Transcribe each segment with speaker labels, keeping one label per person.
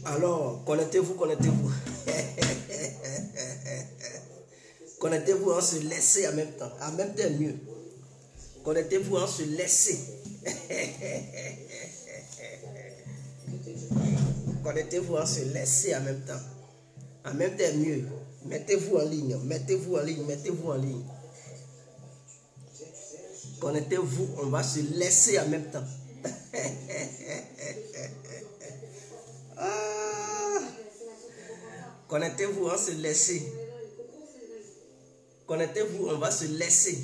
Speaker 1: Alors, connectez-vous, connectez-vous. Connectez-vous en se laisser en même temps. En même temps, mieux. Connectez-vous en se laisser. Connectez-vous en se laisser en même temps. En même temps, mieux. Mettez-vous en ligne. Mettez-vous en ligne. Mettez-vous en ligne. Connectez-vous. On va se laisser en même temps. Ah. Connectez-vous, on se laisser. Connectez-vous, on va se laisser.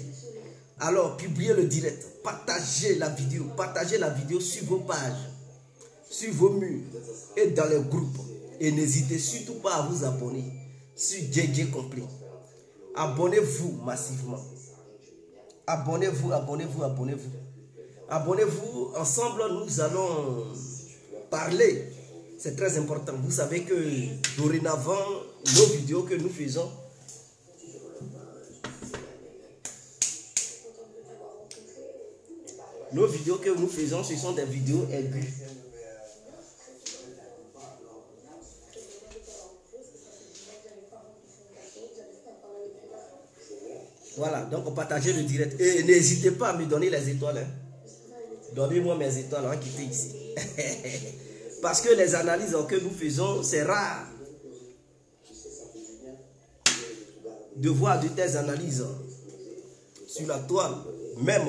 Speaker 1: Alors, publiez le direct. Partagez la vidéo sur vos pages, sur vos murs et dans les groupes. Et n'hésitez surtout pas à vous abonner sur JJ Complet. Abonnez-vous massivement. Abonnez-vous, abonnez-vous, abonnez-vous. Abonnez-vous. Ensemble, nous allons parler. C'est très important. Vous savez que dorénavant, nos vidéos que nous faisons, ce sont des vidéos aiguës. Voilà, donc partagez le direct. Et n'hésitez pas à me donner les étoiles. Hein. Donnez-moi mes étoiles, hein, quittez ici. Parce que les analyses que nous faisons, c'est rare de voir de telles analyses sur la toile, même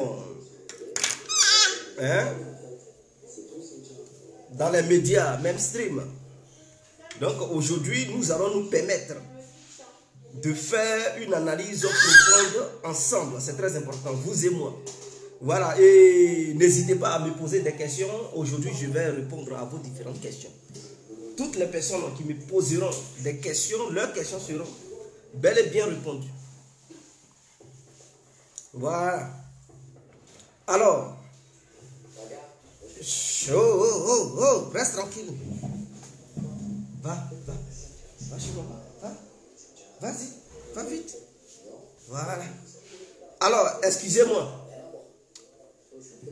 Speaker 1: hein, dans les médias, même stream. Donc aujourd'hui, nous allons nous permettre de faire une analyse profonde ensemble. C'est très important, vous et moi. Voilà, et n'hésitez pas à me poser des questions. Aujourd'hui, je vais répondre à vos différentes questions. Toutes les personnes qui me poseront des questions, leurs questions seront bel et bien répondues. Voilà. Alors, reste tranquille. Va chez maman. Vas-y, va vite. Voilà. Alors, excusez-moi.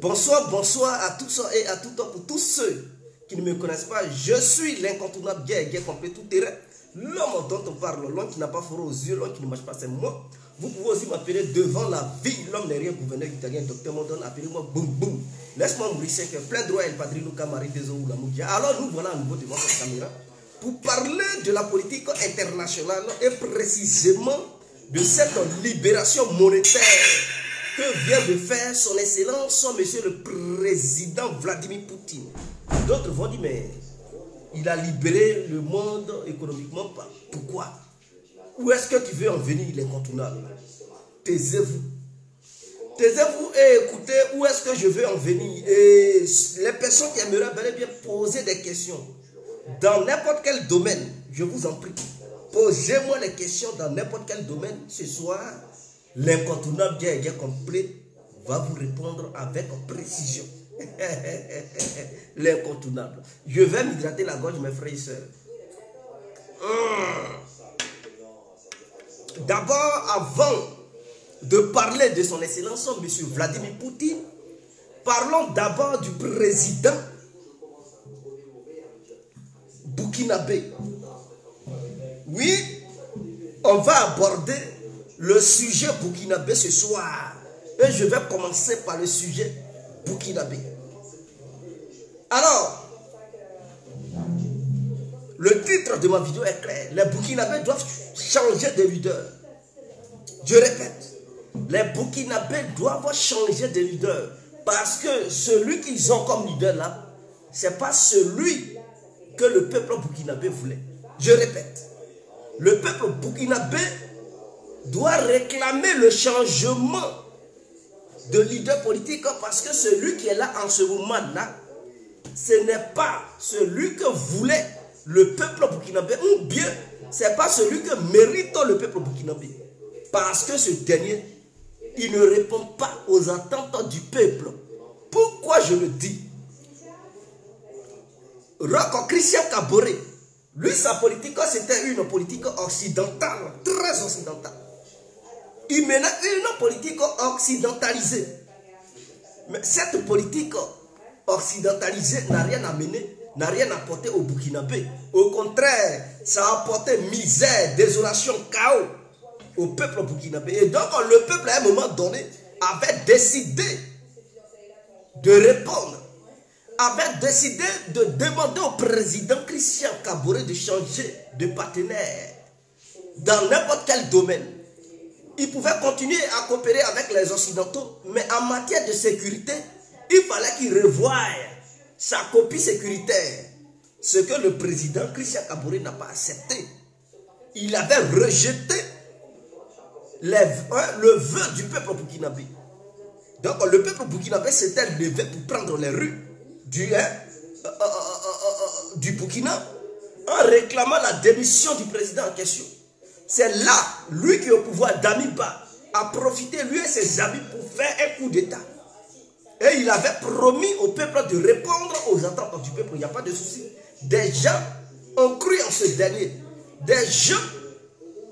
Speaker 1: Bonsoir à tous et à tout temps. Pour tous ceux qui ne me connaissent pas, je suis l'incontournable JJ Complet tout terrain. L'homme dont on parle, l'homme qui n'a pas froid aux yeux, l'homme qui ne marche pas, c'est moi. Vous pouvez aussi m'appeler devant la vie. L'homme n'est rien, gouverneur italien, docteur Mondon, appelez-moi Boum Boum. Laisse-moi mourir, c'est que plein droit El Padrino Camari des ou la Moudia. Alors nous voilà à nouveau devant cette caméra pour parler de la politique internationale et précisément de cette libération monétaire que vient de faire son excellence, monsieur le président Vladimir Poutine. D'autres vont dire, mais il a libéré le monde économiquement. Pourquoi? Où est-ce que tu veux en venir, l'incontournable? Taisez-vous. Taisez-vous et écoutez où est-ce que je veux en venir. Et les personnes qui aimeraient bel et bien poser des questions dans n'importe quel domaine, je vous en prie, posez-moi les questions dans n'importe quel domaine. Ce soir, l'incontournable JJ Complet va vous répondre avec précision. L'incontournable. Je vais m'hydrater la gorge, mes frères et sœurs. D'abord, avant de parler de son excellence, M. Vladimir Poutine, parlons d'abord du président burkinabé. Oui, on va aborder le sujet burkinabé ce soir. Et je vais commencer par le sujet burkinabé. Alors, le titre de ma vidéo est clair. Les burkinabés doivent changer de leader. Je répète, les burkinabés doivent changer de leader. Parce que celui qu'ils ont comme leader là, ce n'est pas celui que le peuple burkinabé voulait. Je répète, le peuple burkinabé doit réclamer le changement de leader politique parce que celui qui est là en ce moment-là, ce n'est pas celui que voulait le peuple burkinabé, ou bien ce n'est pas celui que mérite le peuple burkinabé. Parce que ce dernier, il ne répond pas aux attentes du peuple. Pourquoi je le dis? Roch Christian Kaboré, lui, sa politique, c'était une politique occidentale, très occidentale. Il menait une politique occidentalisée. Mais cette politique occidentalisée n'a rien amené n'a rien apporté au Burkinabé. Au contraire, ça a apporté misère, désolation, chaos au peuple burkinabé. Et donc le peuple à un moment donné avait décidé de répondre, avait décidé de demander au président Christian Kaboré de changer de partenaire dans n'importe quel domaine. Il pouvait continuer à coopérer avec les Occidentaux, mais en matière de sécurité, il fallait qu'il revoie sa copie sécuritaire. Ce que le président Christian Kaboré n'a pas accepté. Il avait rejeté le vœu du peuple burkinabé. Donc le peuple burkinabé s'était levé pour prendre les rues du Burkina en réclamant la démission du président en question. C'est là, lui qui est au pouvoir, Damiba, a profité, lui et ses amis, pour faire un coup d'État. Et il avait promis au peuple de répondre aux attentes du peuple. Il n'y a pas de souci. Des gens ont cru en ce dernier. Des gens,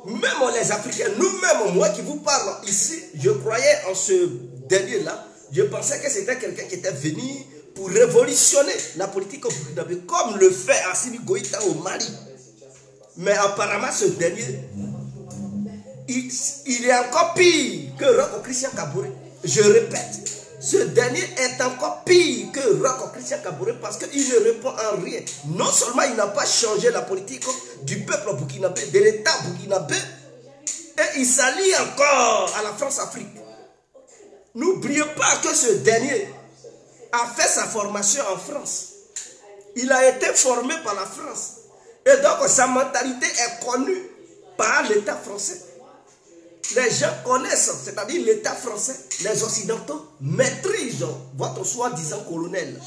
Speaker 1: même les Africains, nous-mêmes, moi qui vous parle ici, je croyais en ce dernier-là. Je pensais que c'était quelqu'un qui était venu pour révolutionner la politique au Burkina, comme le fait Assimi Goïta au Mali. Mais apparemment, ce dernier, il est encore pire que Rocco Christian Kaboré. Je répète, ce dernier est encore pire que Rocco Christian Kaboré parce qu'il ne répond en rien. Non seulement il n'a pas changé la politique du peuple burkinabé, de l'État burkinabé, et il s'allie encore à la France-Afrique. N'oubliez pas que ce dernier a fait sa formation en France. Il a été formé par la France. Et donc sa mentalité est connue par l'État français. Les gens connaissent, c'est-à-dire l'État français, les Occidentaux maîtrisent votre soi-disant colonel,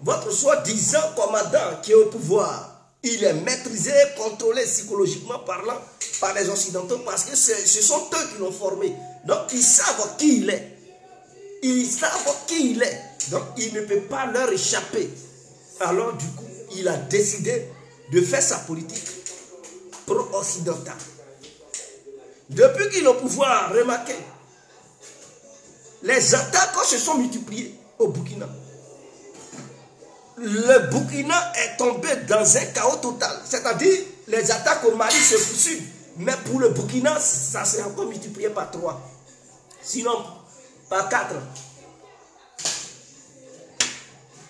Speaker 1: votre soi-disant commandant qui est au pouvoir. Il est maîtrisé, contrôlé psychologiquement parlant par les Occidentaux parce que ce sont eux qui l'ont formé. Donc ils savent qui il est. Ils savent qui il est. Donc il ne peut pas leur échapper. Alors du coup, il a décidé de faire sa politique pro-occidentale. Depuis qu'il est au pouvoir, remarquez, les attaques se sont multipliées au Burkina. Le Burkina est tombé dans un chaos total. C'est-à-dire, les attaques au Mali se poursuivent. Mais pour le Burkina, ça s'est encore multiplié par 3. Sinon, par 4.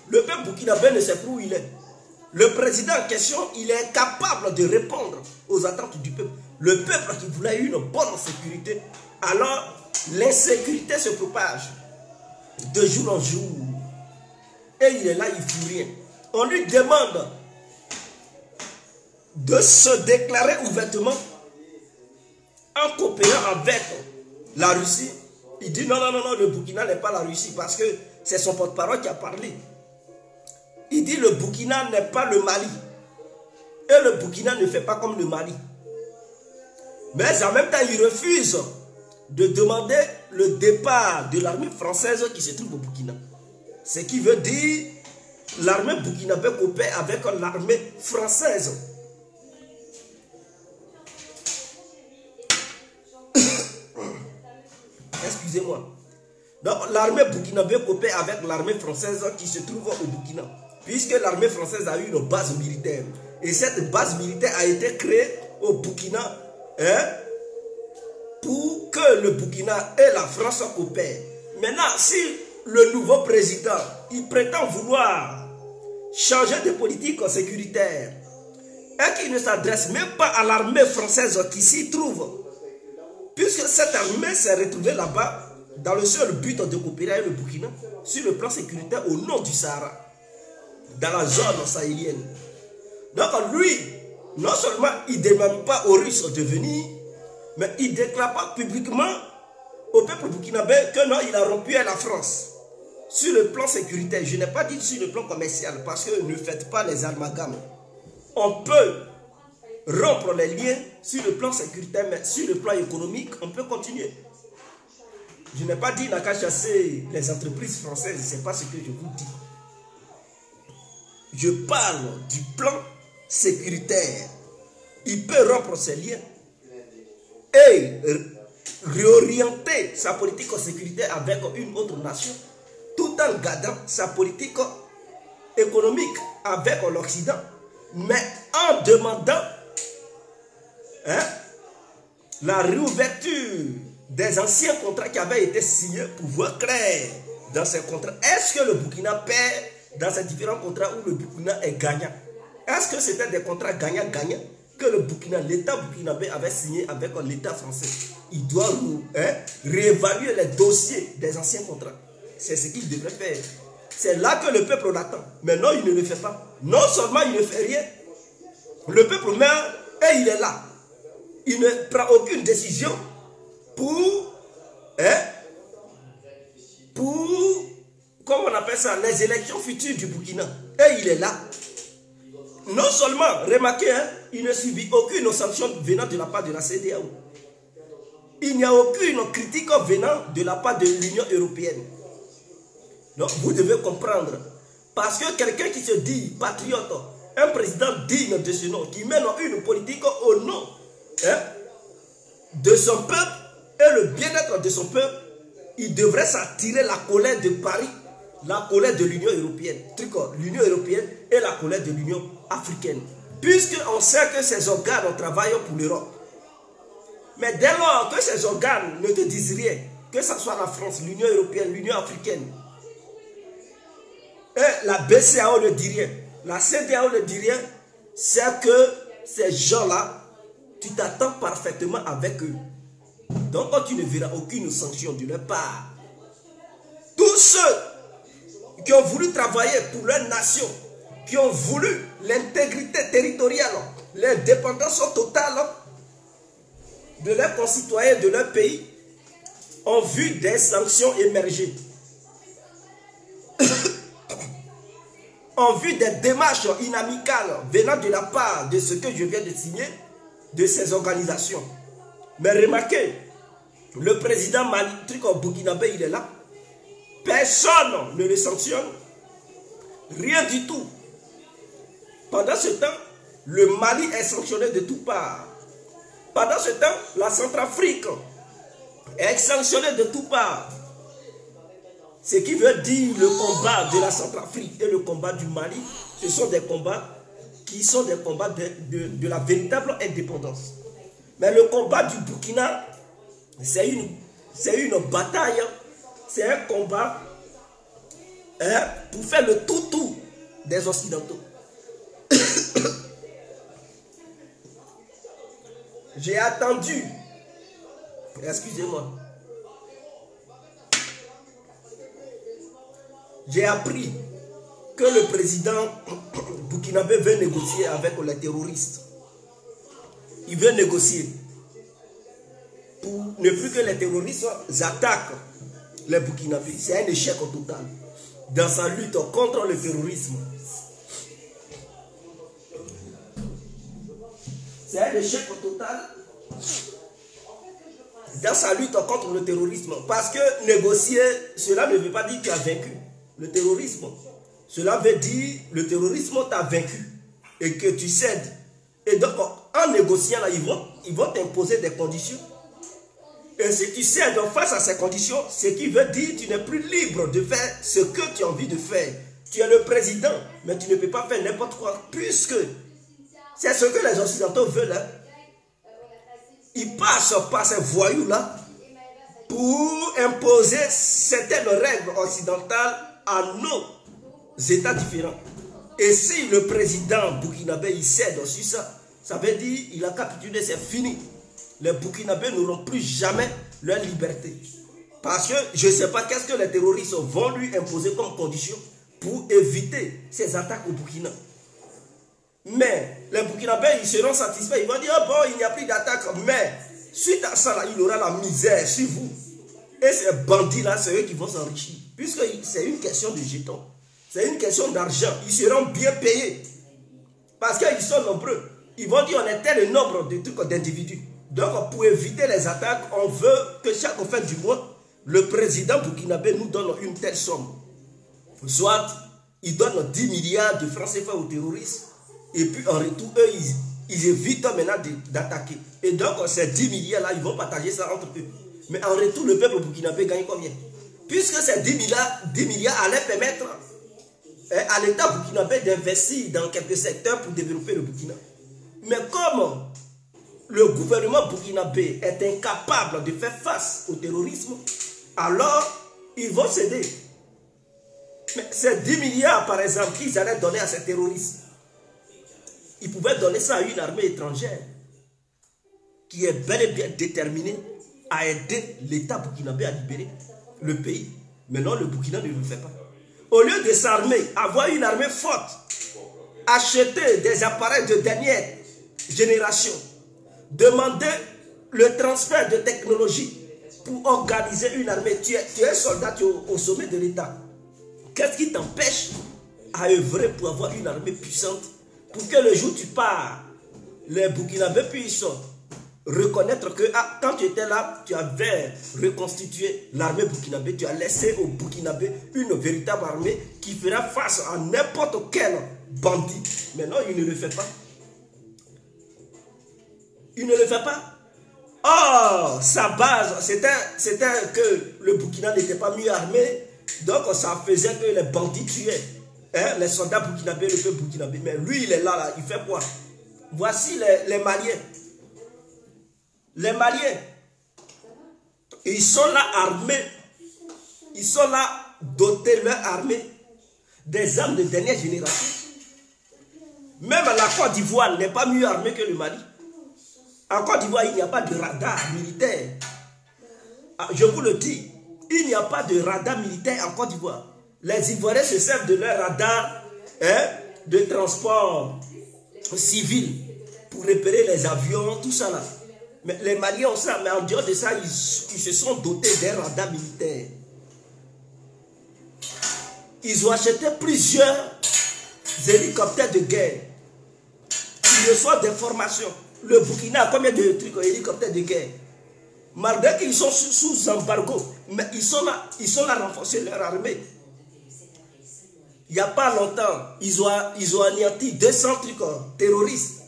Speaker 1: Le peuple burkinabé ne sait plus où il est. Le président en question, il est incapable de répondre aux attentes du peuple. Le peuple qui voulait une bonne sécurité, alors l'insécurité se propage de jour en jour. Et il est là, il ne fait rien. On lui demande de se déclarer ouvertement en coopérant avec la Russie. Il dit non, non, non, non, le Burkina n'est pas la Russie parce que c'est son porte-parole qui a parlé. Il dit le Burkina n'est pas le Mali. Et le Burkina ne fait pas comme le Mali. Mais en même temps, il refuse de demander le départ de l'armée française qui se trouve au Burkina. Ce qui veut dire l'armée burkinabé coopère avec l'armée française. Excusez-moi. Donc l'armée burkinabé coopère avec l'armée française qui se trouve au Burkina. Puisque l'armée française a eu une base militaire. Et cette base militaire a été créée au Burkina pour que le Burkina et la France coopèrent. Maintenant, si le nouveau président, il prétend vouloir changer de politique sécuritaire et qu'il ne s'adresse même pas à l'armée française qui s'y trouve, puisque cette armée s'est retrouvée là-bas dans le seul but de coopérer avec le Burkina sur le plan sécuritaire au nord du Sahara, dans la zone sahélienne. Donc lui, non seulement il ne demande pas aux Russes de venir, mais il ne déclare pas publiquement au peuple burkinabé que non, il a rompu à la France. Sur le plan sécuritaire, je n'ai pas dit sur le plan commercial, parce que ne faites pas les amalgames. On peut rompre les liens sur le plan sécuritaire, mais sur le plan économique, on peut continuer. Je n'ai pas dit qu'il n'a qu'à chasser les entreprises françaises, ce n'est pas ce que je vous dis. Je parle du plan sécuritaire. Il peut rompre ses liens et réorienter sa politique sécuritaire avec une autre nation, tout en gardant sa politique économique avec l'Occident, mais en demandant la réouverture des anciens contrats qui avaient été signés pour voir clair dans ces contrats. Est-ce que le Burkina perd dans ces différents contrats où le Burkina est gagnant? Est-ce que c'était des contrats gagnant-gagnant que le Burkina, l'État burkinabé avait signé avec l'État français? Il doit réévaluer les dossiers des anciens contrats. C'est ce qu'il devrait faire. C'est là que le peuple l'attend. Mais non, il ne le fait pas. Non seulement il ne fait rien, le peuple meurt et il est là. Il ne prend aucune décision pour comment on appelle ça, les élections futures du Burkina. Et il est là. Non seulement, remarquez, il ne subit aucune sanction venant de la part de la CEDEAO. Il n'y a aucune critique venant de la part de l'Union européenne. Donc vous devez comprendre. Parce que quelqu'un qui se dit patriote, un président digne de ce nom, qui mène une politique au nom de son peuple et le bien-être de son peuple, il devrait s'attirer la colère de Paris, la colère de l'Union européenne, l'Union européenne et la colère de l'Union africaine. Puisqu'on sait que ces organes travaillent pour l'Europe. Mais dès lors que ces organes ne te disent rien, que ce soit la France, l'Union européenne, l'Union africaine, et la BCAO ne dit rien, la CEDEAO ne dit rien, c'est que ces gens-là, tu t'attends parfaitement avec eux. Donc tu ne verras aucune sanction de leur part. Tous ceux qui ont voulu travailler pour leur nation, qui ont voulu l'intégrité territoriale, l'indépendance totale de leurs concitoyens, de leur pays, ont vu des sanctions émerger. Ont vu des démarches inamicales venant de la part de ce que je viens de signer, de ces organisations. Mais remarquez, le président Mali, burkinabé, il est là. Personne ne le sanctionne. Rien du tout. Pendant ce temps, le Mali est sanctionné de toutes parts. Pendant ce temps, la Centrafrique est sanctionnée de toutes parts. Ce qui veut dire le combat de la Centrafrique et le combat du Mali, ce sont des combats qui sont des combats de la véritable indépendance. Mais le combat du Burkina, c'est une bataille, c'est un combat pour faire le tout des Occidentaux. J'ai attendu, excusez-moi, j'ai appris que le président burkinabé veut négocier avec les terroristes. Il veut négocier pour ne plus que les terroristes attaquent les Burkinabés. C'est un échec total dans sa lutte contre le terrorisme. C'est un échec total dans sa lutte contre le terrorisme. Parce que négocier, cela ne veut pas dire que tu as vaincu le terrorisme. Cela veut dire que le terrorisme t'a vaincu et que tu cèdes. Et donc, en négociant, là, ils vont t'imposer des conditions. Et si tu cèdes face à ces conditions, ce qui veut dire que tu n'es plus libre de faire ce que tu as envie de faire. Tu es le président, mais tu ne peux pas faire n'importe quoi, puisque c'est ce que les Occidentaux veulent. Hein. Ils passent par ces voyous-là pour imposer certaines règles occidentales à nos États différents. Et si le président burkinabé il cède sur ça, ça veut dire qu'il a capitulé, c'est fini. Les Burkinabés n'auront plus jamais leur liberté. Parce que je ne sais pas qu'est-ce que les terroristes vont lui imposer comme condition pour éviter ces attaques au Burkina. Mais les Burkinabés, ils seront satisfaits. Ils vont dire, oh bon, il n'y a plus d'attaque. Mais suite à ça, là, il aura la misère sur vous. Et ces bandits-là, c'est eux qui vont s'enrichir. Puisque c'est une question de jetons. C'est une question d'argent. Ils seront bien payés. Parce qu'ils sont nombreux. Ils vont dire, on est tel nombre d'individus. Donc, pour éviter les attaques, on veut que chaque fin du mois, le président burkinabé nous donne une telle somme. Soit, il donne 10 milliards de francs CFA aux terroristes. Et puis, en retour, eux, ils évitent maintenant d'attaquer. Et donc, ces 10 milliards-là, ils vont partager ça entre eux. Mais en retour, le peuple burkinabé gagne combien? Puisque ces 10 milliards allaient permettre à l'État burkinabé d'investir dans quelques secteurs pour développer le Burkina. Mais comme le gouvernement burkinabé est incapable de faire face au terrorisme, alors ils vont céder. Mais ces 10 milliards, par exemple, qu'ils allaient donner à ces terroristes, ils pouvaient donner ça à une armée étrangère qui est bel et bien déterminée à aider l'État burkinabé à libérer le pays. Mais non, le Burkina ne le fait pas. Au lieu de s'armer, avoir une armée forte, acheter des appareils de dernière génération, demander le transfert de technologie pour organiser une armée. Tu es soldat, tu es au sommet de l'État. Qu'est-ce qui t'empêche à œuvrer pour avoir une armée puissante, pour que le jour où tu pars, les Burkinabés puissent reconnaître que quand tu étais là, tu avais reconstitué l'armée burkinabé, tu as laissé aux Burkinabés une véritable armée qui fera face à n'importe quel bandit. Mais non, il ne le fait pas. Il ne le fait pas. Oh, sa base, c'était que le Burkina n'était pas mieux armé, donc ça faisait que les bandits tuaient. Hein, les soldats burkinabés, le peuple burkinabé. Mais lui, il est là, il fait quoi? Voici les Maliens. Les Maliens, ils sont là armés, ils sont là dotés leur armée des armes de dernière génération. Même la Côte d'Ivoire n'est pas mieux armée que le Mali. En Côte d'Ivoire, il n'y a pas de radar militaire. Je vous le dis, il n'y a pas de radar militaire en Côte d'Ivoire. Les Ivoiriens se servent de leur radar de transport civil pour repérer les avions, tout ça là. Mais les Maliens ont ça, mais en dehors de ça, ils se sont dotés d'un radar militaire. Ils ont acheté plusieurs hélicoptères de guerre. Ils reçoivent des formations. Le Burkina a combien de trucs hélicoptères de guerre? Malgré qu'ils sont sous embargo, mais ils sont là à renforcer leur armée. Il n'y a pas longtemps, ils ont anéanti 200 trucs terroristes.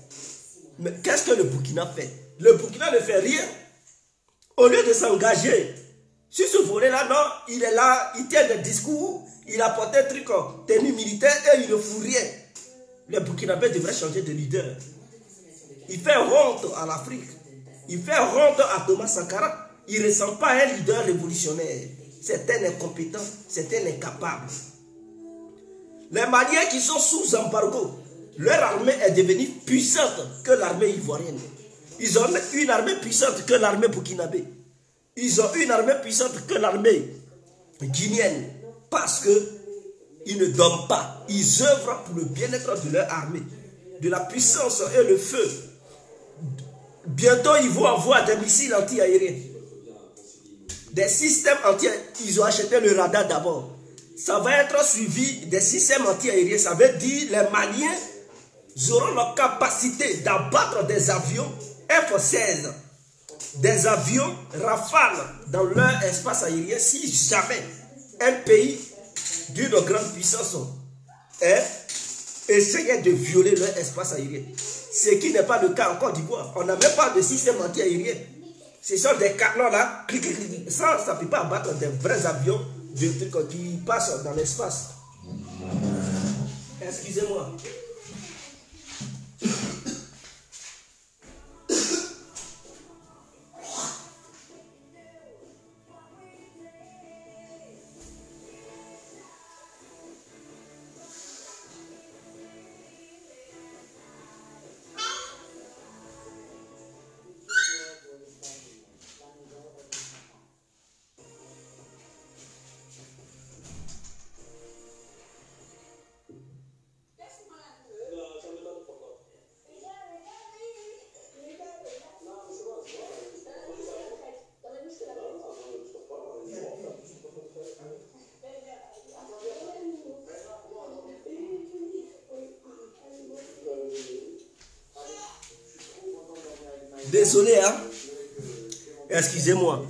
Speaker 1: Mais qu'est-ce que le Burkina fait? Le Burkina ne fait rien. Au lieu de s'engager sur ce volet-là, non, il est là, il tient des discours, il apporte un truc tenue militaire et il ne fout rien. Le Burkinabé devrait changer de leader. Il fait honte à l'Afrique. Il fait honte à Thomas Sankara. Il ne ressemble pas à un leader révolutionnaire. C'est un incompétent, c'est un incapable. Les Maliens qui sont sous embargo, leur armée est devenue puissante que l'armée ivoirienne. Ils ont une armée puissante que l'armée burkinabé. Ils ont une armée puissante que l'armée guinéenne. Parce qu'ils ne dorment pas. Ils œuvrent pour le bien-être de leur armée. De la puissance et le feu. Bientôt, ils vont avoir des missiles anti-aériens. Des systèmes anti-aériens. Ils ont acheté le radar d'abord. Ça va être suivi des systèmes anti-aériens. Ça veut dire les Maliens auront la capacité d'abattre des avions F-16, des avions Rafale dans leur espace aérien si jamais un pays d'une grande puissance essayait de violer leur espace aérien. Ce qui n'est pas le cas en Côte d'Ivoire. On n'a même pas de système anti-aérien. Ce sont des canons là, ça ne peut pas abattre des vrais avions de trucs qui passent dans l'espace. Excusez-moi. Désolé, hein. Excusez-moi.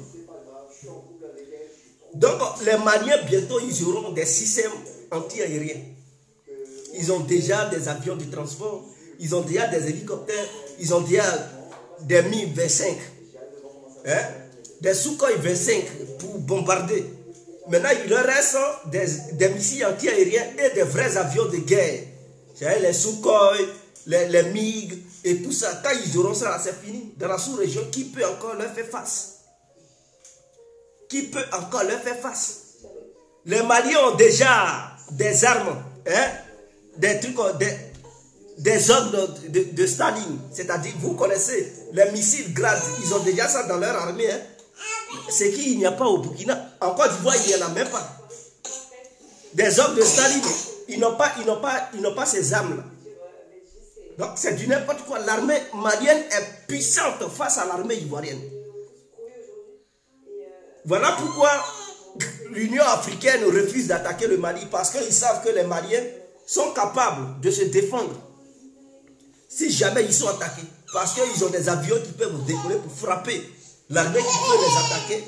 Speaker 1: Donc, les Maliens, bientôt, ils auront des systèmes anti-aériens. Ils ont déjà des avions de transport, ils ont déjà des hélicoptères, ils ont déjà des Mi-25, hein? Des Sukhoi 25 pour bombarder Maintenant, il leur reste des missiles anti-aériens et des vrais avions de guerre. C'est-à-dire les Sukhoi, les MiG et tout ça. Quand ils auront ça, c'est fini. Dans la sous-région, qui peut encore leur faire face? Qui peut encore leur faire face? Les Maliens ont déjà des armes, hein? Des trucs, des ordres de Staline. C'est-à-dire, vous connaissez les missiles Grad, ils ont déjà ça dans leur armée. Hein? C'est qu'il n'y a pas au Burkina. En Côte d'Ivoire, il n'y en a même pas. Des hommes de Staline, ils n'ont pas ces armes-là. Donc c'est du n'importe quoi. L'armée malienne est puissante face à l'armée ivoirienne. Voilà pourquoi l'Union africaine refuse d'attaquer le Mali. Parce qu'ils savent que les Maliens sont capables de se défendre si jamais ils sont attaqués. Parce qu'ils ont des avions qui peuvent décoller pour frapper l'armée qui peut les attaquer.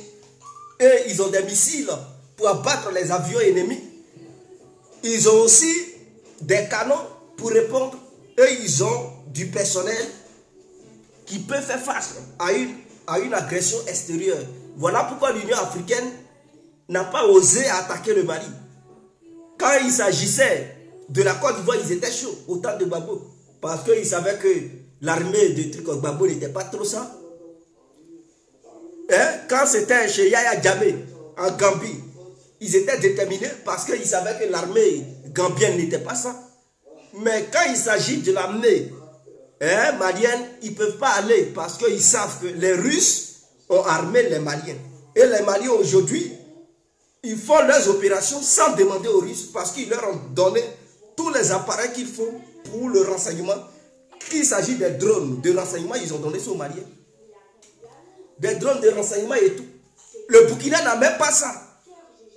Speaker 1: Et ils ont des missiles pour abattre les avions ennemis. Ils ont aussi des canons pour répondre. Et ils ont du personnel qui peut faire face à une agression extérieure. Voilà pourquoi l'Union africaine n'a pas osé attaquer le Mali. Quand il s'agissait de la Côte d'Ivoire, ils étaient chauds au temps de Gbagbo. Parce qu'ils savaient que l'armée de Gbagbo n'était pas trop ça. Hein? Quand c'était chez Yaya Jammeh en Gambie, ils étaient déterminés parce qu'ils savaient que l'armée gambienne n'était pas ça. Mais quand il s'agit de l'armée malienne, ils ne peuvent pas aller parce qu'ils savent que les Russes ont armé les Maliens. Et les Maliens aujourd'hui, ils font leurs opérations sans demander aux Russes parce qu'ils leur ont donné tous les appareils qu'il faut pour le renseignement. Qu'il s'agit des drones de renseignement, ils ont donné ça aux Maliens. Des drones de renseignement et tout. Le Burkina n'a même pas ça.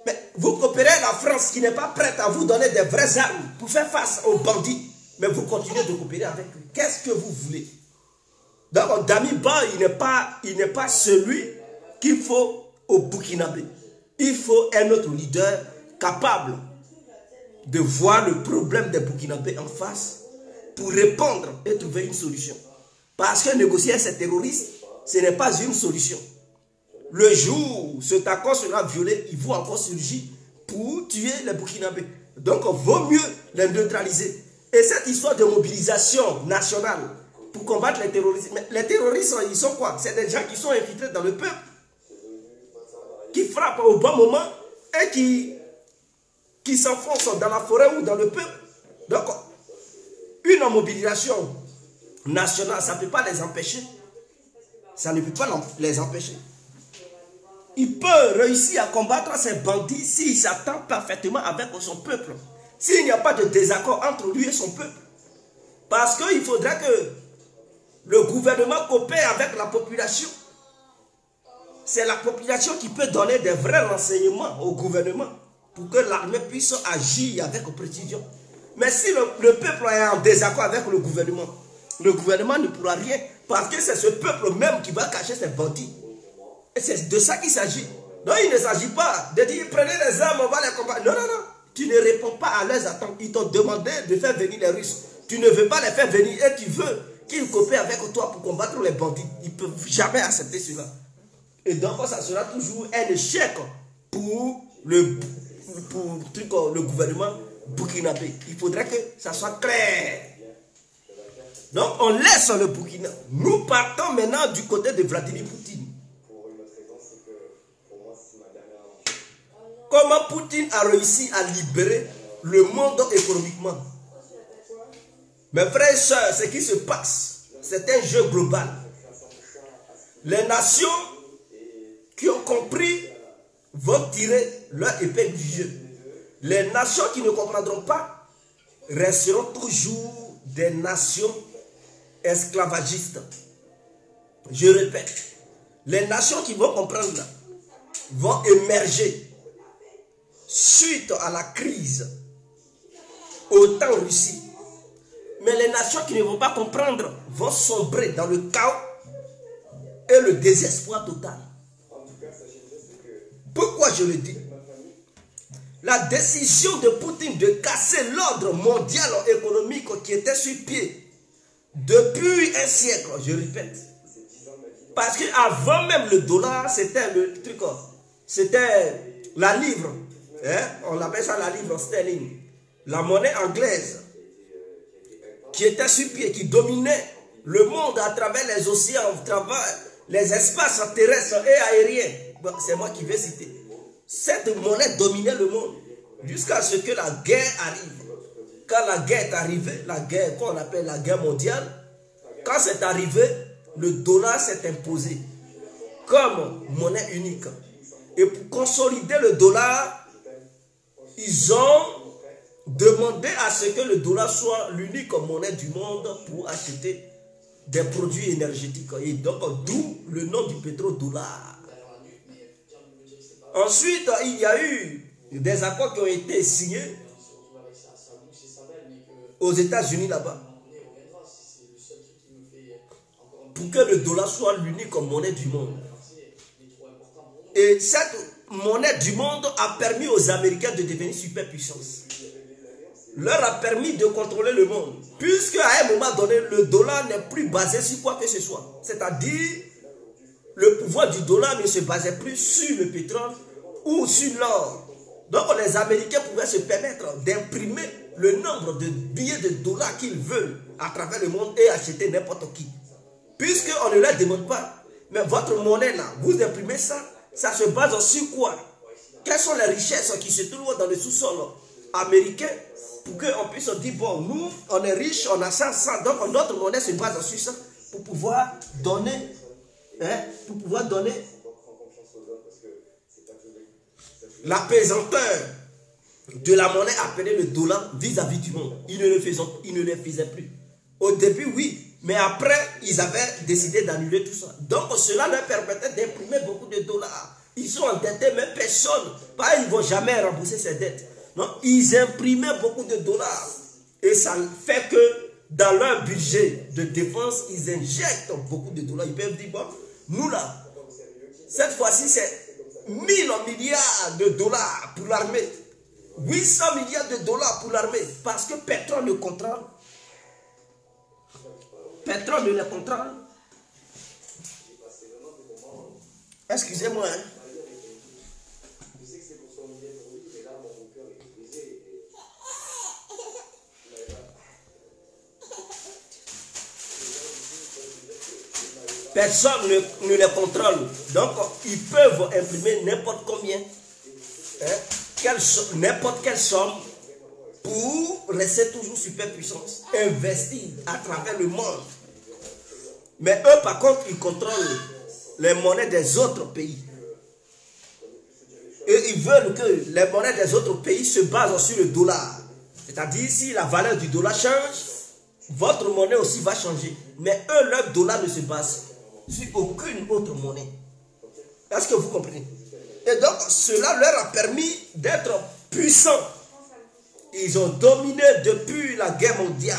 Speaker 1: Mais vous coopérez la France qui n'est pas prête à vous donner des vraies armes pour faire face aux bandits. Mais vous continuez de coopérer avec eux. Qu'est-ce que vous voulez? Donc Damiba, il n'est pas celui qu'il faut au Burkinabé. Il faut un autre leader capable de voir le problème des Burkinabés en face pour répondre et trouver une solution. Parce que négocier avec ces terroristes, ce n'est pas une solution. Le jour où cet accord sera violé, ils vont encore surgir pour tuer les Burkinabés. Donc, il vaut mieux les neutraliser. Et cette histoire de mobilisation nationale pour combattre les terroristes, mais les terroristes, ils sont quoi? C'est des gens qui sont infiltrés dans le peuple, qui frappent au bon moment et qui s'enfoncent dans la forêt ou dans le peuple. Donc, une mobilisation nationale, ça ne peut pas les empêcher. Ça ne peut pas les empêcher. Il peut réussir à combattre ces bandits s'il s'attend parfaitement avec son peuple. S'il n'y a pas de désaccord entre lui et son peuple. Parce qu'il faudrait que le gouvernement coopère avec la population. C'est la population qui peut donner des vrais renseignements au gouvernement pour que l'armée puisse agir avec précision. Mais si le peuple est en désaccord avec le gouvernement ne pourra rien. Parce que c'est ce peuple même qui va cacher ces bandits. Et c'est de ça qu'il s'agit. Non, il ne s'agit pas de dire prenez les armes, on va les combattre. Non, non, non. Tu ne réponds pas à leurs attentes. Ils t'ont demandé de faire venir les Russes. Tu ne veux pas les faire venir et tu veux qu'ils coopèrent avec toi pour combattre les bandits. Ils ne peuvent jamais accepter cela. Et donc, ça sera toujours un échec pour le gouvernement burkinabé. Il faudrait que ça soit clair. Donc, on laisse le Burkina. Nous partons maintenant du côté de Vladimir Poutine. Comment Poutine a réussi à libérer le monde économiquement? Mes frères et sœurs, ce qui se passe, c'est un jeu global. Les nations qui ont compris vont tirer leur épingle du jeu. Les nations qui ne comprendront pas resteront toujours des nations esclavagistes. Je répète, les nations qui vont comprendre vont émerger suite à la crise au temps Russie. Mais les nations qui ne vont pas comprendre vont sombrer dans le chaos et le désespoir total. Pourquoi je le dis? La décision de Poutine de casser l'ordre mondial économique qui était sur pied depuis un siècle, je répète. Parce qu'avant même le dollar, c'était le truc, c'était la livre. Hein? On appelle ça la livre sterling. La monnaie anglaise qui était sur pied, qui dominait le monde à travers les océans, à travers les espaces terrestres et aériens. Bon, c'est moi qui vais citer. Cette monnaie dominait le monde jusqu'à ce que la guerre arrive. Quand la guerre est arrivée, la guerre qu'on appelle la guerre mondiale, quand c'est arrivé, le dollar s'est imposé comme monnaie unique. Et pour consolider le dollar, ils ont demandé à ce que le dollar soit l'unique monnaie du monde pour acheter des produits énergétiques. Et donc, d'où le nom du pétrodollar. Ensuite, il y a eu des accords qui ont été signés aux États-Unis là-bas pour que le dollar soit l'unique monnaie du monde. Et cette monnaie du monde a permis aux Américains de devenir superpuissance. Leur a permis de contrôler le monde. Puisque à un moment donné, le dollar n'est plus basé sur quoi que ce soit. C'est-à-dire, le pouvoir du dollar ne se basait plus sur le pétrole ou sur l'or. Donc les Américains pouvaient se permettre d'imprimer le nombre de billets de dollars qu'ils veulent à travers le monde et acheter n'importe qui. Puisqu'on ne leur demande pas, mais votre monnaie là, vous imprimez ça, ça se base sur quoi? Quelles sont les richesses qui se trouvent dans le sous-sol américain pour qu'on puisse dire, bon, nous, on est riches, on a ça, ça, donc notre monnaie se base sur ça pour pouvoir donner, la pesanteur de la monnaie appelée le dollar vis-à-vis du monde. Ils ne le faisaient plus. Au début, oui, mais après, ils avaient décidé d'annuler tout ça. Donc, cela leur permettait d'imprimer beaucoup de dollars. Ils sont endettés, mais personne, ils ne vont jamais rembourser ces dettes. Non, ils imprimaient beaucoup de dollars. Et ça fait que dans leur budget de défense, ils injectent beaucoup de dollars. Ils peuvent dire, bon, nous là, cette fois-ci, c'est 1000 milliards de dollars pour l'armée. 800 milliards de dollars pour l'armée. Parce que pétrole le contrôle. Pétrole le contrôle. Excusez-moi. Hein. Personne ne les contrôle. Donc, ils peuvent imprimer n'importe combien. Hein, n'importe quelle somme pour rester toujours super puissance. Investir à travers le monde. Mais eux, par contre, ils contrôlent les monnaies des autres pays. Et ils veulent que les monnaies des autres pays se basent sur le dollar. C'est-à-dire, si la valeur du dollar change, votre monnaie aussi va changer. Mais eux, leur dollar ne se base sur aucune autre monnaie. Est-ce que vous comprenez? Et donc, cela leur a permis d'être puissants. Ils ont dominé depuis la guerre mondiale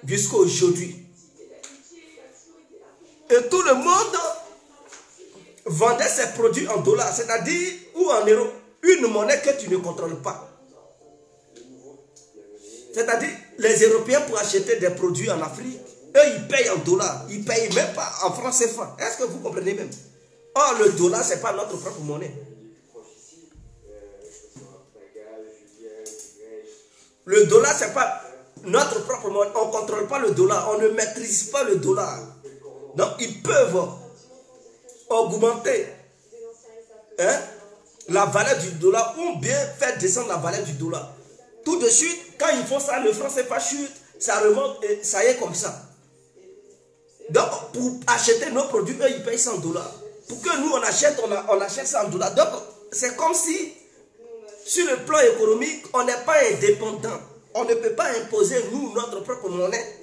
Speaker 1: jusqu'à aujourd'hui. Et tout le monde vendait ses produits en dollars, c'est-à-dire ou en euros, une monnaie que tu ne contrôles pas. C'est-à-dire, les Européens pour acheter des produits en Afrique, eux, ils payent en dollars. Ils ne payent même pas en francs CFA. Est-ce que vous comprenez même? Or, le dollar, ce n'est pas notre propre monnaie. Le dollar, ce n'est pas notre propre monnaie. On ne contrôle pas le dollar. On ne maîtrise pas le dollar. Donc, ils peuvent augmenter la valeur du dollar ou bien faire descendre la valeur du dollar. Tout de suite, quand ils font ça, le franc CFA chute, ça remonte et ça y est comme ça. Donc, pour acheter nos produits, eux, ils payent 100 dollars. Pour que nous, on achète 100 dollars. Donc, c'est comme si, sur le plan économique, on n'est pas indépendant. On ne peut pas imposer, nous, notre propre monnaie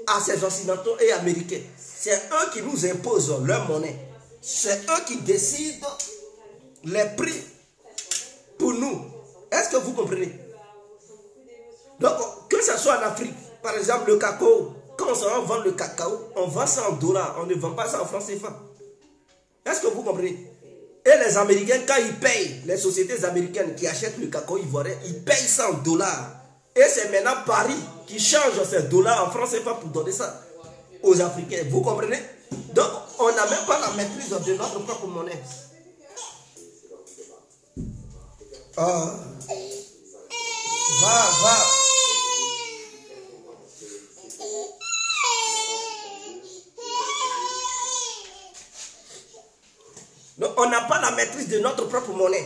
Speaker 1: à ces Occidentaux et Américains. C'est eux qui nous imposent leur monnaie. C'est eux qui décident les prix pour nous. Est-ce que vous comprenez? Donc, que ce soit en Afrique, par exemple, le cacao, quand on vend le cacao, on vend ça en dollars, on ne vend pas ça en francs CFA. Est-ce que vous comprenez? Et les Américains, quand ils payent, les sociétés américaines qui achètent le cacao ivoirien, ils payent ça en dollars. Et c'est maintenant Paris qui change ces dollars en francs CFA pour donner ça aux Africains. Vous comprenez? Donc, on n'a même pas la maîtrise de notre propre monnaie. Ah, va. Donc, on n'a pas la maîtrise de notre propre monnaie.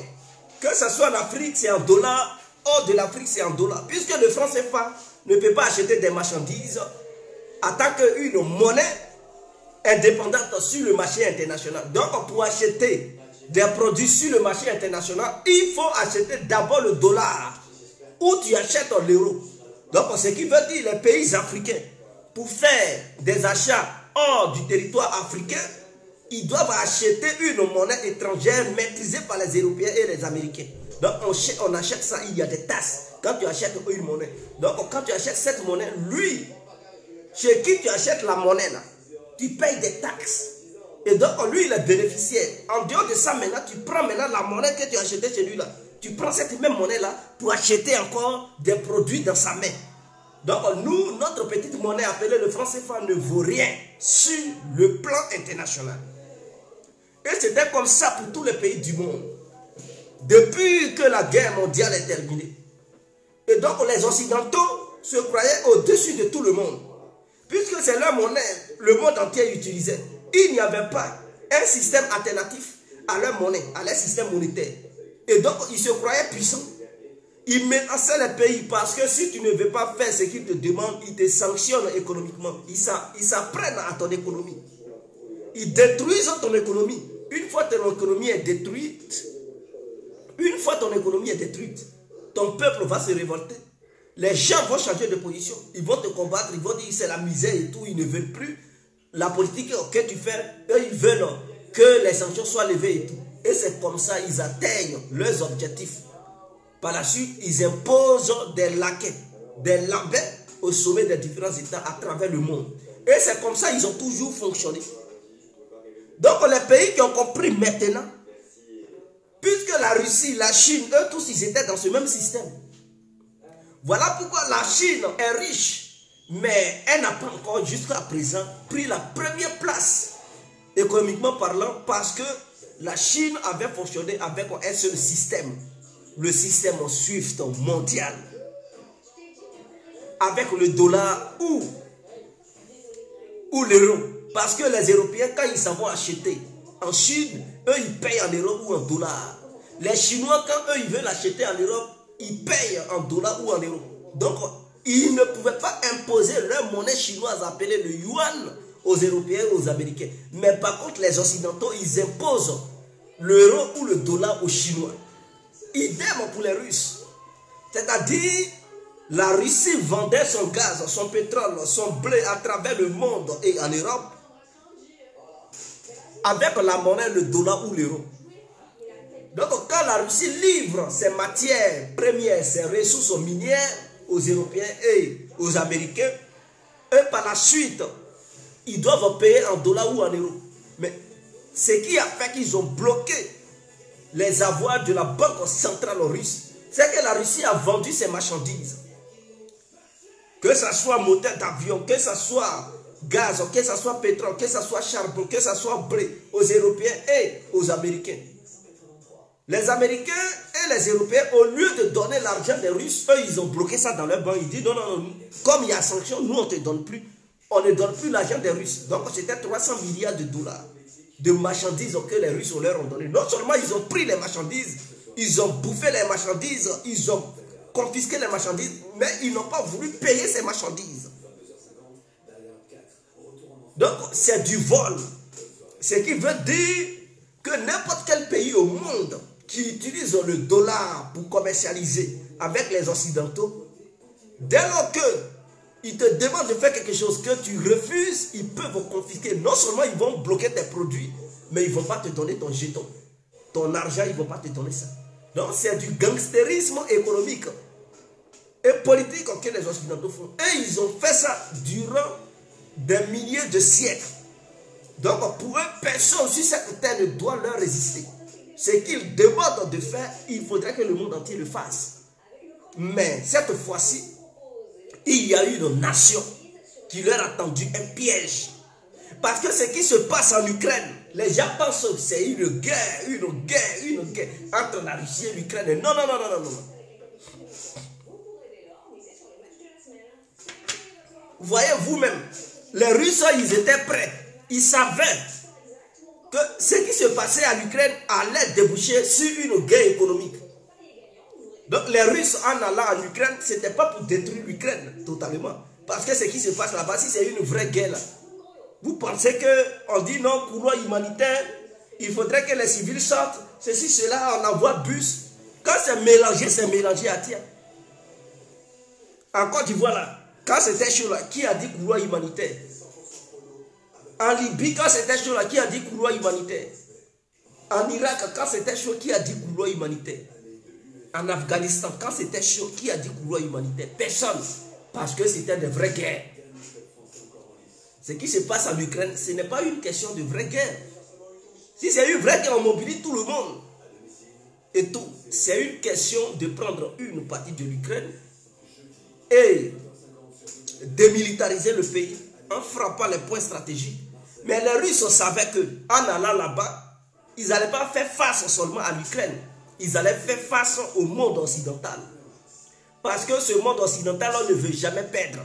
Speaker 1: Que ce soit en Afrique, c'est en dollars. Hors de l'Afrique, c'est en dollars. Puisque le franc CFA ne peut pas acheter des marchandises en tant qu'une monnaie indépendante sur le marché international. Donc, pour acheter des produits sur le marché international, il faut acheter d'abord le dollar ou tu achètes l'euro. Donc, ce qui veut dire les pays africains, pour faire des achats hors du territoire africain, ils doivent acheter une monnaie étrangère maîtrisée par les Européens et les Américains. Donc, on achète ça, il y a des tasses quand tu achètes une monnaie. Donc, quand tu achètes cette monnaie, lui, chez qui tu achètes la monnaie, là, tu payes des taxes. Et donc, lui, il est bénéficiaire. En dehors de ça, maintenant, tu prends maintenant la monnaie que tu as achetée chez lui, là. Tu prends cette même monnaie-là pour acheter encore des produits dans sa main. Donc, nous, notre petite monnaie appelée le franc CFA ne vaut rien sur le plan international. Et c'était comme ça pour tous les pays du monde. Depuis que la guerre mondiale est terminée. Et donc les Occidentaux se croyaient au-dessus de tout le monde. Puisque c'est leur monnaie, le monde entier utilisait. Il n'y avait pas un système alternatif à leur monnaie, à leur système monétaire. Et donc ils se croyaient puissants. Ils menaçaient les pays parce que si tu ne veux pas faire ce qu'ils te demandent, ils te sanctionnent économiquement. Ils s'apprennent à ton économie. Ils détruisent ton économie. Une fois ton économie est détruite, ton peuple va se révolter. Les gens vont changer de position. Ils vont te combattre, ils vont dire c'est la misère et tout. Ils ne veulent plus la politique que tu fais. Eux, ils veulent que les sanctions soient levées et tout. Et c'est comme ça ils atteignent leurs objectifs. Par la suite, ils imposent des laquais, des lambets au sommet des différents États à travers le monde. Et c'est comme ça ils ont toujours fonctionné. Donc les pays qui ont compris maintenant, puisque la Russie, la Chine, eux tous ils étaient dans ce même système. Voilà pourquoi la Chine est riche, mais elle n'a pas encore jusqu'à présent pris la première place, économiquement parlant, parce que la Chine avait fonctionné avec un seul système, le système SWIFT mondial, avec le dollar ou l'euro. Parce que les Européens, quand ils s'en vont acheter en Chine, eux, ils payent en euros ou en dollars. Les Chinois, quand eux, ils veulent acheter en Europe, ils payent en dollars ou en euros. Donc, ils ne pouvaient pas imposer leur monnaie chinoise appelée le yuan aux Européens et aux Américains. Mais par contre, les Occidentaux, ils imposent l'euro ou le dollar aux Chinois. Idem pour les Russes. C'est-à-dire, la Russie vendait son gaz, son pétrole, son blé à travers le monde et en Europe avec la monnaie, le dollar ou l'euro. Donc quand la Russie livre ses matières premières, ses ressources minières aux Européens et aux Américains, eux par la suite, ils doivent payer en dollars ou en euros. Mais ce qui a fait qu'ils ont bloqué les avoirs de la banque centrale russe, c'est que la Russie a vendu ses marchandises. Que ce soit moteur d'avion, que ce soit gaz, que ce soit pétrole, que ce soit charbon, que ce soit blé, aux Européens et aux Américains. Les Américains et les Européens, au lieu de donner l'argent des Russes, eux, ils ont bloqué ça dans leur banque. Ils disent non, non, non, comme il y a sanction, nous, on ne te donne plus. On ne donne plus l'argent des Russes. Donc, c'était 300 milliards de dollars de marchandises que les Russes leur ont donné. Non seulement ils ont pris les marchandises, ils ont bouffé les marchandises, ils ont confisqué les marchandises, mais ils n'ont pas voulu payer ces marchandises. Donc, c'est du vol. Ce qui veut dire que n'importe quel pays au monde qui utilise le dollar pour commercialiser avec les Occidentaux, dès lors qu'ils te demandent de faire quelque chose que tu refuses, ils peuvent confisquer. Non seulement ils vont bloquer tes produits, mais ils ne vont pas te donner ton jeton. Ton argent, ils ne vont pas te donner ça. Donc c'est du gangstérisme économique et politique que les Occidentaux font. Et ils ont fait ça durant des milliers de siècles. Donc pour eux, personne sur cette terre ne doit leur résister. Ce qu'ils demandent de faire, il faudrait que le monde entier le fasse. Mais cette fois-ci, il y a eu une nation qui leur a tendu un piège. Parce que ce qui se passe en Ukraine, Les gens pensent que c'est une guerre entre la Russie et l'Ukraine. Non, non, non, non, non, non. Voyez vous-même, les Russes, ils étaient prêts. Ils savaient que ce qui se passait à l'Ukraine allait déboucher sur une guerre économique. Donc les Russes, en allant en Ukraine, ce n'était pas pour détruire l'Ukraine totalement. Parce que ce qui se passe là-bas, si c'est une vraie guerre, là, vous pensez qu'on dit non, couloir humanitaire, il faudrait que les civils sortent, ceci, cela, on envoie bus. Quand c'est mélangé à terre. En Côte d'Ivoire, là, quand c'était chaud là, qui a dit couloir humanitaire? En Libye, quand c'était chaud là, qui a dit couloir humanitaire? En Irak, quand c'était chaud, qui a dit couloir humanitaire? En Afghanistan, quand c'était chaud, qui a dit couloir humanitaire? Personne. Parce que c'était de vraies guerres. Ce qui se passe en Ukraine, ce n'est pas une question de vraie guerre. Si c'est une vraie guerre, on mobilise tout le monde. Et tout. C'est une question de prendre une partie de l'Ukraine et démilitariser le pays en frappant les points stratégiques. Mais les Russes savaient qu'en allant là-bas, ils n'allaient pas faire face seulement à l'Ukraine. Ils allaient faire face au monde occidental. Parce que ce monde occidental, on ne veut jamais perdre.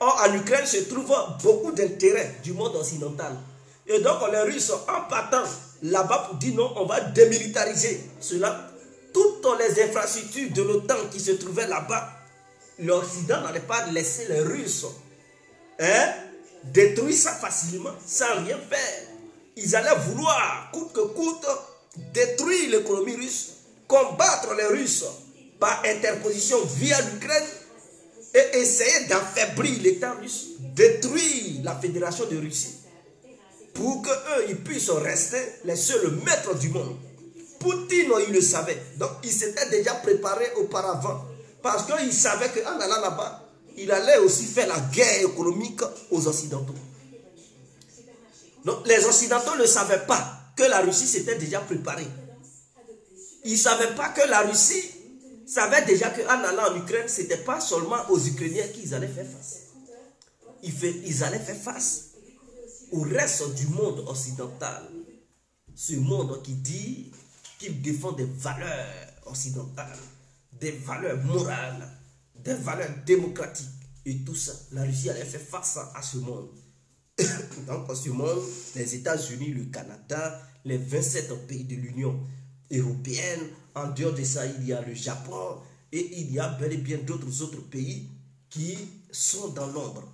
Speaker 1: Or, en Ukraine se trouve beaucoup d'intérêts du monde occidental. Et donc, les Russes, en partant là-bas pour dire non, on va démilitariser cela, toutes les infrastructures de l'OTAN qui se trouvaient là-bas, l'Occident n'allait pas laisser les Russes détruire ça facilement, sans rien faire. Ils allaient vouloir, coûte que coûte, détruire l'économie russe, combattre les Russes par interposition via l'Ukraine et essayer d'affaiblir l'État russe, détruire la Fédération de Russie pour qu'eux, ils puissent rester les seuls maîtres du monde. Poutine, il le savait. Donc, il s'était déjà préparé auparavant. Parce qu'il savait qu'en allant là-bas, il allait aussi faire la guerre économique aux Occidentaux. Donc, les Occidentaux ne savaient pas que la Russie s'était déjà préparée. Ils ne savaient pas que la Russie savait déjà qu'en allant en Ukraine, ce n'était pas seulement aux Ukrainiens qu'ils allaient faire face. Ils allaient faire face au reste du monde occidental. Ce monde qui dit qu'il défend des valeurs occidentales, des valeurs morales, des valeurs démocratiques. Et tout ça, la Russie allait faire face à ce monde. Donc, ce monde, les États-Unis, le Canada, les 27 pays de l'Union européenne, en dehors de ça, il y a le Japon et il y a bel et bien d'autres autres pays qui sont dans l'ombre.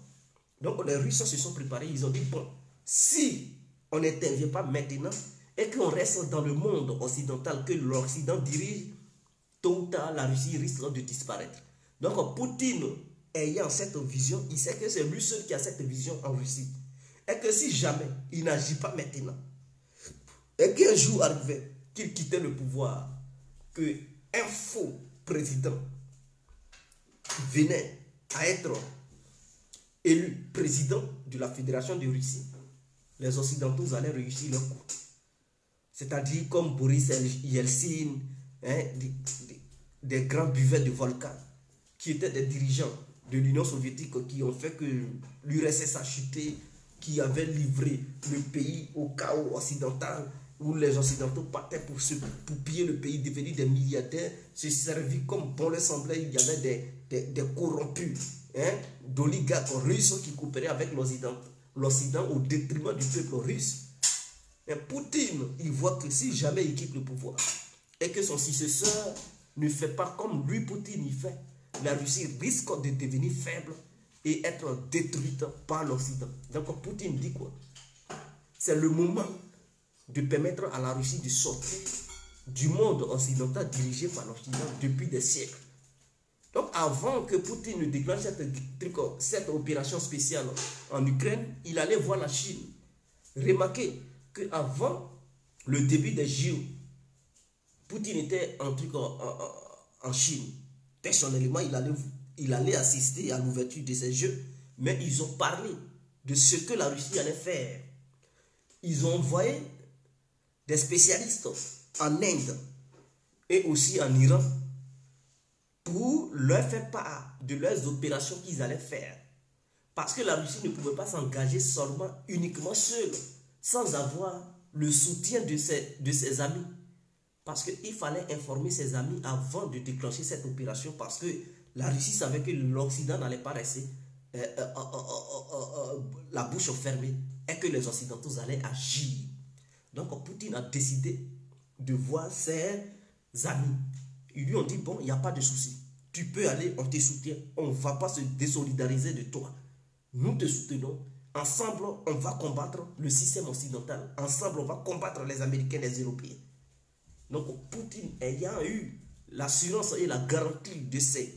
Speaker 1: Donc, les Russes se sont préparés, ils ont dit, bon, si on n'intervient pas maintenant et qu'on reste dans le monde occidental, que l'Occident dirige, tôt ou tard, la Russie risque de disparaître. Donc, Poutine, ayant cette vision, il sait que c'est lui seul qui a cette vision en Russie. Et que si jamais il n'agit pas maintenant, et qu'un jour arrivait qu'il quittait le pouvoir, qu'un faux président venait à être élu président de la Fédération de Russie, les Occidentaux allaient réussir leur coup. C'est-à-dire comme Boris Yeltsin, des grands buveurs de volcan, qui étaient des dirigeants de l'Union soviétique qui ont fait que l'URSS a chuté, qui avaient livré le pays au chaos occidental, où les Occidentaux partaient pour piller le pays, devenir des milliardaires, se servir comme bon leur semblait. Il y avait des corrompus, d'oligarques russes qui coopéraient avec l'Occident au détriment du peuple russe. Et Poutine, il voit que si jamais il quitte le pouvoir et que son successeur ne fait pas comme lui, Poutine, il fait, la Russie risque de devenir faible et être détruite par l'Occident. Donc Poutine dit quoi? C'est le moment de permettre à la Russie de sortir du monde occidental dirigé par l'Occident depuis des siècles. Donc avant que Poutine ne déclenche cette opération spéciale en Ukraine, il allait voir la Chine. Remarquez qu'avant le début des JO, Poutine était en Chine. Personnellement, il allait assister à l'ouverture de ces Jeux, mais ils ont parlé de ce que la Russie allait faire. Ils ont envoyé des spécialistes en Inde et aussi en Iran pour leur faire part de leurs opérations qu'ils allaient faire. Parce que la Russie ne pouvait pas s'engager uniquement seule, sans avoir le soutien de ses amis. Parce qu'il fallait informer ses amis avant de déclencher cette opération. Parce que la Russie savait que l'Occident n'allait pas rester la bouche fermée et que les Occidentaux allaient agir. Donc Poutine a décidé de voir ses amis. Ils lui ont dit, bon, il n'y a pas de souci. Tu peux aller, on te soutient. On ne va pas se désolidariser de toi. Nous te soutenons. Ensemble, on va combattre le système occidental. Ensemble, on va combattre les Américains et les Européens. Donc, Poutine ayant eu l'assurance et la garantie de ses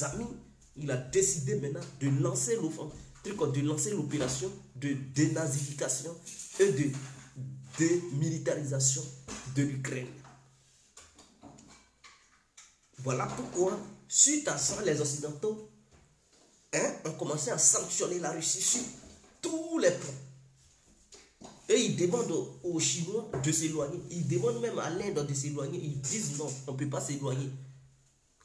Speaker 1: amis, il a décidé maintenant de lancer l'opération de dénazification et de démilitarisation de l'Ukraine. Voilà pourquoi, suite à ça, les Occidentaux ont commencé à sanctionner la Russie sur tous les plans. Et ils demandent aux Chinois de s'éloigner. Ils demandent même à l'Inde de s'éloigner. Ils disent non, on ne peut pas s'éloigner.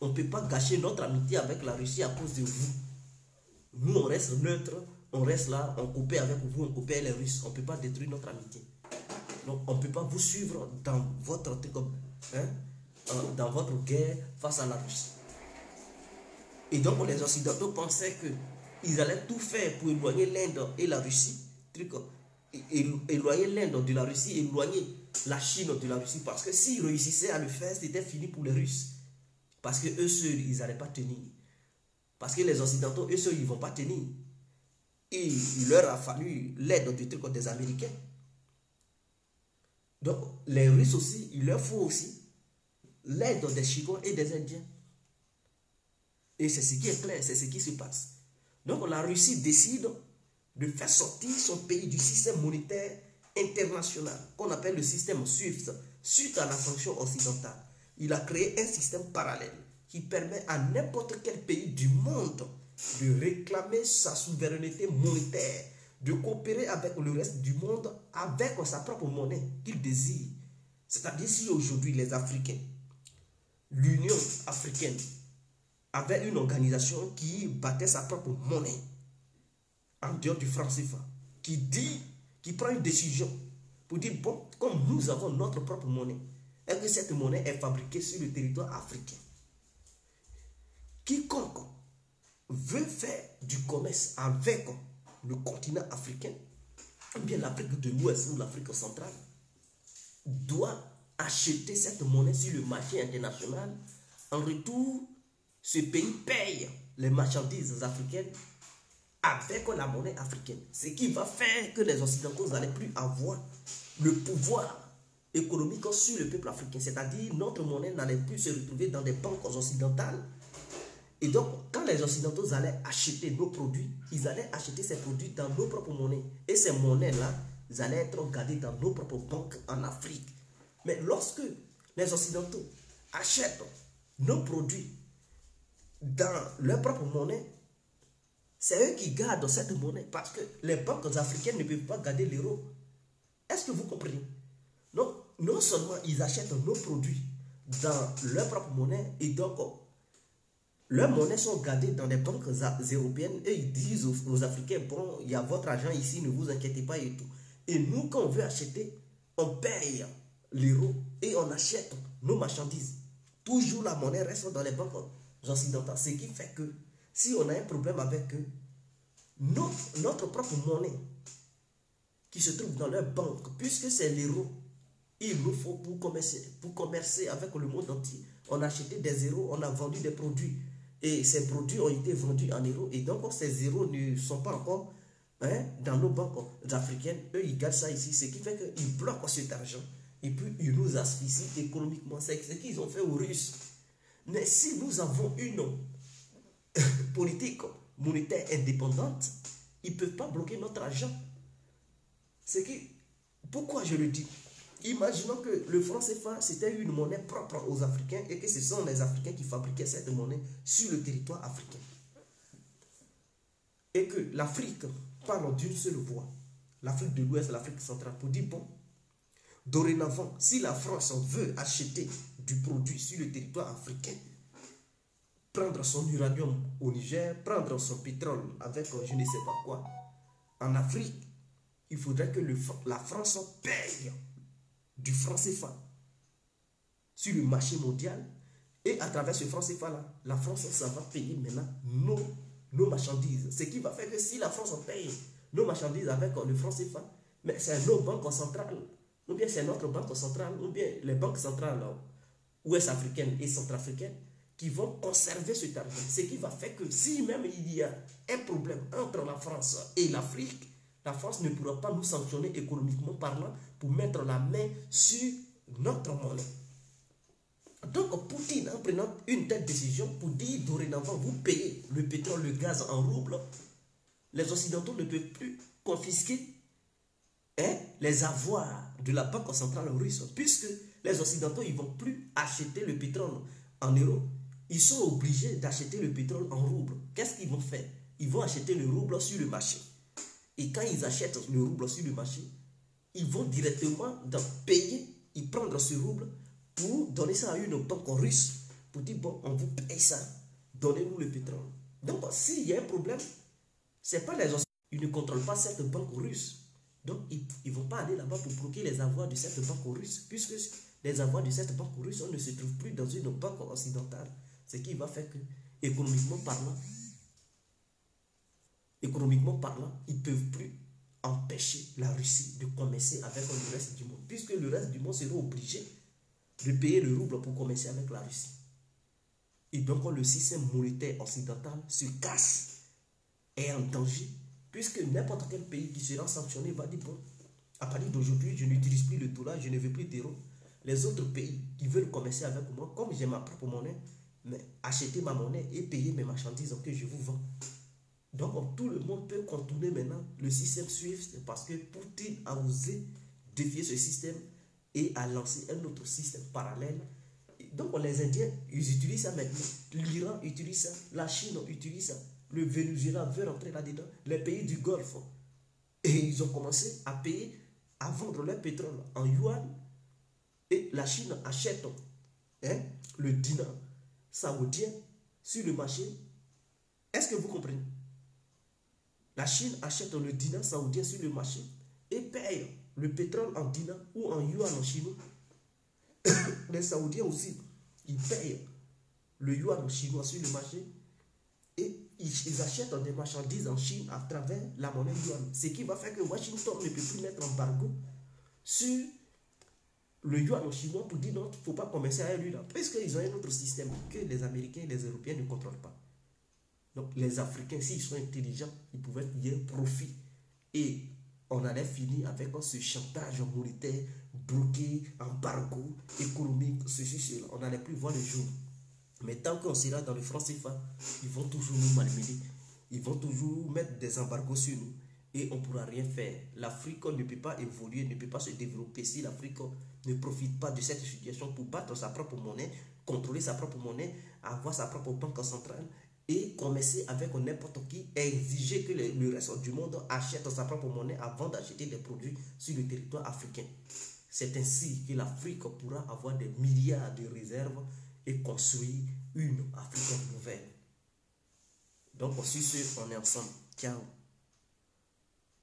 Speaker 1: On ne peut pas gâcher notre amitié avec la Russie à cause de vous. Nous, on reste neutre, on reste là, on coopère avec vous, on coopère les Russes. On ne peut pas détruire notre amitié. Donc, on ne peut pas vous suivre dans votre, dans votre guerre face à la Russie. Et donc, les Occidentaux pensaient qu'ils allaient tout faire pour éloigner l'Inde et la Russie. Éloigner l'Inde de la Russie, éloigner la Chine de la Russie. Parce que s'ils réussissaient à le faire, c'était fini pour les Russes. Parce qu'eux seuls, ils n'allaient pas tenir. Parce que les Occidentaux, eux seuls, ils ne vont pas tenir. Et il leur a fallu l'aide des Américains. Donc, les Russes aussi, il leur faut aussi l'aide des Chinois et des Indiens. Et c'est ce qui est clair, c'est ce qui se passe. Donc, la Russie décide de faire sortir son pays du système monétaire international, qu'on appelle le système SWIFT, suite à la sanction occidentale. Il a créé un système parallèle qui permet à n'importe quel pays du monde de réclamer sa souveraineté monétaire, de coopérer avec le reste du monde avec sa propre monnaie qu'il désire. C'est-à-dire si aujourd'hui les Africains, l'Union africaine, avait une organisation qui battait sa propre monnaie en dehors du franc CFA, qui prend une décision pour dire, bon, comme nous avons notre propre monnaie, et que cette monnaie est fabriquée sur le territoire africain, quiconque veut faire du commerce avec le continent africain, ou bien l'Afrique de l'Ouest ou l'Afrique centrale, doit acheter cette monnaie sur le marché international. En retour, ce pays paye les marchandises africaines avec la monnaie africaine. Ce qui va faire que les Occidentaux n'allaient plus avoir le pouvoir économique sur le peuple africain. C'est-à-dire notre monnaie n'allait plus se retrouver dans des banques occidentales. Et donc, quand les Occidentaux allaient acheter nos produits, ils allaient acheter ces produits dans nos propres monnaies. Et ces monnaies-là, ils allaient être gardées dans nos propres banques en Afrique. Mais lorsque les Occidentaux achètent nos produits dans leur propre monnaie, c'est eux qui gardent cette monnaie parce que les banques africaines ne peuvent pas garder l'euro. Est-ce que vous comprenez? Donc, non seulement ils achètent nos produits dans leur propre monnaie et donc leurs monnaies sont gardées dans les banques européennes et ils disent aux Africains, bon, il y a votre argent ici, ne vous inquiétez pas et tout. Et nous, quand on veut acheter, on paye l'euro et on achète nos marchandises. Toujours la monnaie reste dans les banques occidentales. Ce qui fait que si on a un problème avec eux, notre propre monnaie qui se trouve dans leur banque, puisque c'est l'euro, il nous faut pour commercer avec le monde entier. On a acheté des zéros, on a vendu des produits. Et ces produits ont été vendus en euros. Et donc, ces zéros ne sont pas encore dans nos banques africaines. Eux, ils gardent ça ici. Ce qui fait qu'ils bloquent cet argent. Et puis, ils nous asphyxient économiquement. C'est ce qu'ils ont fait aux Russes. Mais si nous avons une politique monétaire indépendante, ils ne peuvent pas bloquer notre argent. Pourquoi je le dis? Imaginons que le franc CFA, c'était une monnaie propre aux Africains et que ce sont les Africains qui fabriquaient cette monnaie sur le territoire africain. Et que l'Afrique parle d'une seule voix. L'Afrique de l'Ouest, l'Afrique centrale, pour dire, bon, dorénavant, si la France veut acheter du produit sur le territoire africain, prendre son uranium au Niger, prendre son pétrole avec je ne sais pas quoi, en Afrique, il faudrait que la France paye du franc CFA sur le marché mondial. Et à travers ce franc CFA-là, la France, ça va payer maintenant nos marchandises. Ce qui va faire que si la France paye nos marchandises avec le franc CFA, mais c'est nos banques centrales, ou bien c'est notre banque centrale, ou bien les banques centrales ouest-africaines et centrafricaines qui vont conserver cet argent. Ce qui va faire que si même il y a un problème entre la France et l'Afrique, la France ne pourra pas nous sanctionner économiquement parlant pour mettre la main sur notre monnaie. Donc Poutine, en prenant une telle décision pour dire dorénavant, vous payez le pétrole, le gaz en roubles, les Occidentaux ne peuvent plus confisquer les avoirs de la Banque centrale russe, puisque les Occidentaux ne vont plus acheter le pétrole en euros, ils sont obligés d'acheter le pétrole en roubles. Qu'est-ce qu'ils vont faire? Ils vont acheter le rouble sur le marché. Et quand ils achètent le rouble sur le marché, ils vont directement payer, ils prendre ce rouble pour donner ça à une banque russe, pour dire, bon, on vous paye ça, donnez-nous le pétrole. Donc, s'il y a un problème, ce n'est pas les Occidentaux, ils ne contrôlent pas cette banque russe. Donc, ils ne vont pas aller là-bas pour bloquer les avoirs de cette banque russe, puisque les avoirs de cette banque russe, on ne se trouve plus dans une banque occidentale. Ce qui va faire que, économiquement parlant, ils ne peuvent plus empêcher la Russie de commercer avec le reste du monde, puisque le reste du monde sera obligé de payer le rouble pour commercer avec la Russie. Et donc, le système monétaire occidental se casse, est en danger, puisque n'importe quel pays qui sera sanctionné va dire, bon, à partir d'aujourd'hui, je n'utilise plus le dollar, je ne veux plus d'euros. Les autres pays qui veulent commercer avec moi, comme j'ai ma propre monnaie, mais acheter ma monnaie et payer mes marchandises que je vous vends. Donc, tout le monde peut contourner maintenant le système SWIFT parce que Poutine a osé défier ce système et a lancé un autre système parallèle. Donc, les Indiens, ils utilisent ça maintenant. L'Iran utilise ça, la Chine utilise ça, le Venezuela veut rentrer là-dedans, les pays du Golfe. Et ils ont commencé à payer, à vendre leur pétrole en yuan. Et la Chine achète le dinar saoudien sur le marché. Est-ce que vous comprenez? La Chine achète le dinar saoudien sur le marché et paye le pétrole en dinar ou en yuan en chinois. Les Saoudiens aussi, ils payent le yuan chinois sur le marché et ils achètent des marchandises en Chine à travers la monnaie yuan. Ce qui va faire que Washington ne peut plus mettre embargo sur le yuan chinois pour dire non, il ne faut pas commercer avec lui là. Parce qu'ils ont un autre système que les Américains et les Européens ne contrôlent pas. Donc les Africains, s'ils sont intelligents, ils pouvaient y avoir profit. Et on allait finir avec ce chantage monétaire, bloqué, embargo économique, ceci, cela. On n'allait plus voir le jour. Mais tant qu'on sera dans le franc CFA, ils vont toujours nous malmener. Ils vont toujours mettre des embargos sur nous. Et on ne pourra rien faire. L'Afrique ne peut pas évoluer, ne peut pas se développer si l'Afrique ne profite pas de cette situation pour battre sa propre monnaie, contrôler sa propre monnaie, avoir sa propre banque centrale et commercer avec n'importe qui, exiger que le reste du monde achète sa propre monnaie avant d'acheter des produits sur le territoire africain. C'est ainsi que l'Afrique pourra avoir des milliards de réserves et construire une Afrique nouvelle. Donc, sur ce, on est ensemble. Ciao.